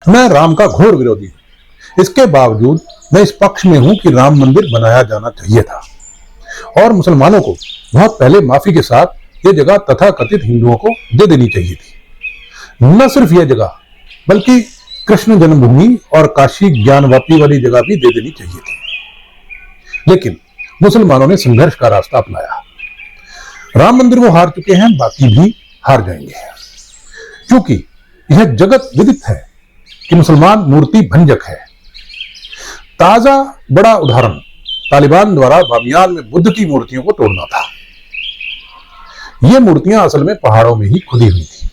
मैं राम का घोर विरोधी हूं। इसके बावजूद मैं इस पक्ष में हूं कि राम मंदिर बनाया जाना चाहिए था और मुसलमानों को बहुत पहले माफी के साथ यह जगह तथाकथित हिंदुओं को दे देनी चाहिए थी। न सिर्फ यह जगह बल्कि कृष्ण जन्मभूमि और काशी ज्ञानवापी वाली जगह भी दे देनी चाहिए थी। लेकिन मुसलमानों ने संघर्ष का रास्ता अपनाया। राम मंदिर वो हार चुके हैं, बाकी भी हार जाएंगे, क्योंकि यह जगत विदित है कि मुसलमान मूर्ति भंजक है। ताजा बड़ा उदाहरण तालिबान द्वारा बामियान में बुद्ध की मूर्तियों को तोड़ना था। ये मूर्तियां असल में पहाड़ों में ही खुदी हुई थी।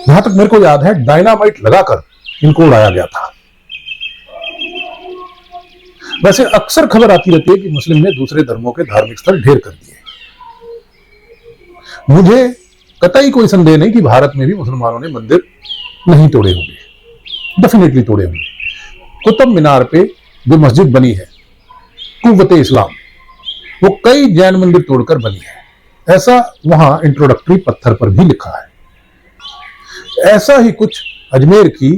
जहां तक मेरे को याद है, डायनामाइट लगाकर इनको उड़ाया गया था। वैसे अक्सर खबर आती रहती है कि मुस्लिम ने दूसरे धर्मों के धार्मिक स्थल ढेर कर दिए। मुझे कतई कोई संदेह नहीं कि भारत में भी मुसलमानों ने मंदिर नहीं तोड़े होंगे, डेफिनेटली तोड़े होंगे। कुतुब मीनार पे जो मस्जिद बनी है कुव्वते इस्लाम, वो कई जैन मंदिर तोड़कर बनी है, ऐसा वहां इंट्रोडक्टरी पत्थर पर भी लिखा है। ऐसा ही कुछ अजमेर की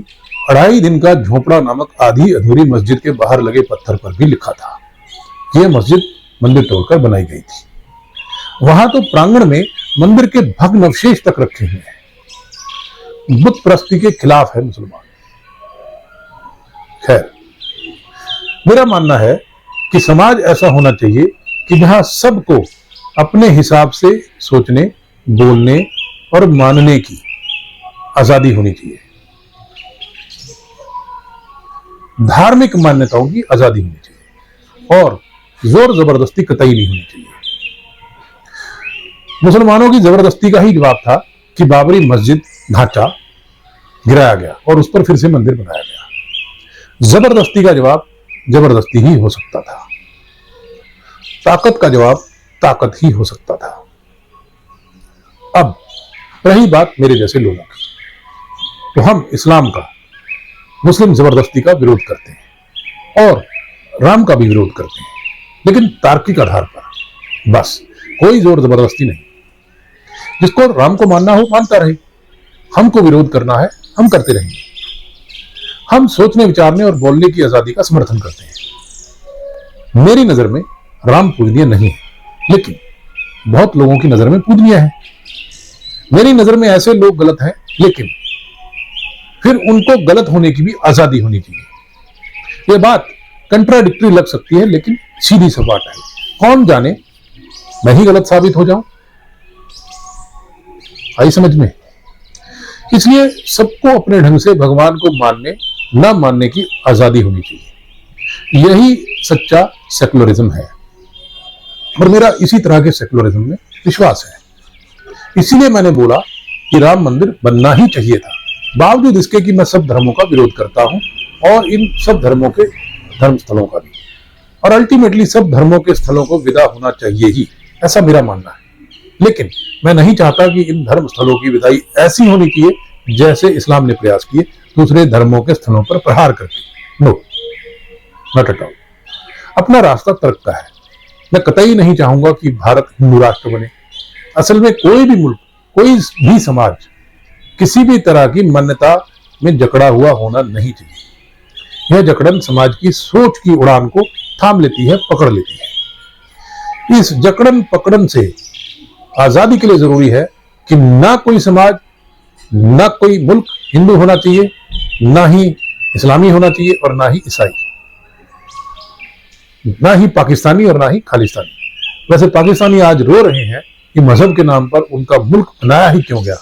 2.5 दिन का झोपड़ा नामक आधी अधूरी मस्जिद के बाहर लगे पत्थर पर भी लिखा था कि यह मस्जिद मंदिर तोड़कर बनाई गई थी। वहां तो प्रांगण में मंदिर के भग्न अवशेष तक रखे हुए हैं। बुत प्रस्ती के खिलाफ है मुसलमान। खैर, मेरा मानना है कि समाज ऐसा होना चाहिए कि जहां सबको अपने हिसाब से सोचने, बोलने और मानने की आजादी होनी चाहिए। धार्मिक मान्यताओं की आजादी होनी चाहिए और जोर जबरदस्ती कतई नहीं होनी चाहिए। मुसलमानों की जबरदस्ती का ही जवाब था कि बाबरी मस्जिद ढांचा गिराया गया और उस पर फिर से मंदिर बनाया गया। जबरदस्ती का जवाब जबरदस्ती ही हो सकता था, ताकत का जवाब ताकत ही हो सकता था। अब रही बात मेरे जैसे लोगों की, तो हम इस्लाम का, मुस्लिम जबरदस्ती का विरोध करते हैं और राम का भी विरोध करते हैं, लेकिन तार्किक आधार पर, बस कोई जोर जबरदस्ती नहीं। जिसको राम को मानना हो मानता रहे, हमको विरोध करना है हम करते रहेंगे। हम सोचने, विचारने और बोलने की आजादी का समर्थन करते हैं। मेरी नजर में राम पूजनीय नहीं है, लेकिन बहुत लोगों की नजर में पूजनीय है। मेरी नजर में ऐसे लोग गलत हैं, लेकिन फिर उनको गलत होने की भी आजादी होनी चाहिए। यह बात कंट्राडिक्टरी लग सकती है, लेकिन सीधी सपाट है। कौन जाने मैं ही गलत साबित हो जाऊं। आई समझ में? इसलिए सबको अपने ढंग से भगवान को मानने न मानने की आजादी होनी चाहिए। यही सच्चा सेकुलरिज्म है और मेरा इसी तरह के सेकुलरिज्म में विश्वास है। इसीलिए मैंने बोला कि राम मंदिर बनना ही चाहिए था, बावजूद इसके कि मैं सब धर्मों का विरोध करता हूं और इन सब धर्मों के धर्म स्थलों का भी, और अल्टीमेटली सब धर्मों के स्थलों को विदा होना चाहिए ही, ऐसा मेरा मानना है। लेकिन मैं नहीं चाहता कि इन धर्म स्थलों की विदाई ऐसी होनी चाहिए जैसे इस्लाम ने प्रयास किए दूसरे धर्मों के स्थलों पर प्रहार करके। No, not at all. अपना रास्ता तर्क का है। मैं कतई नहीं चाहूंगा कि भारत हिंदू राष्ट्र बने। असल में कोई भी मुल्क, कोई भी समाज किसी भी तरह की मान्यता में जकड़ा हुआ होना नहीं चाहिए। यह जकड़न समाज की सोच की उड़ान को थाम लेती है, पकड़ लेती है। इस जकड़न पकड़न से आजादी के लिए जरूरी है कि ना कोई समाज, ना कोई मुल्क हिंदू होना चाहिए, ना ही इस्लामी होना चाहिए और ना ही ईसाई, ना ही पाकिस्तानी और ना ही खालिस्तानी। वैसे पाकिस्तानी आज रो रहे हैं कि मजहब के नाम पर उनका मुल्क बनाया ही क्यों गया।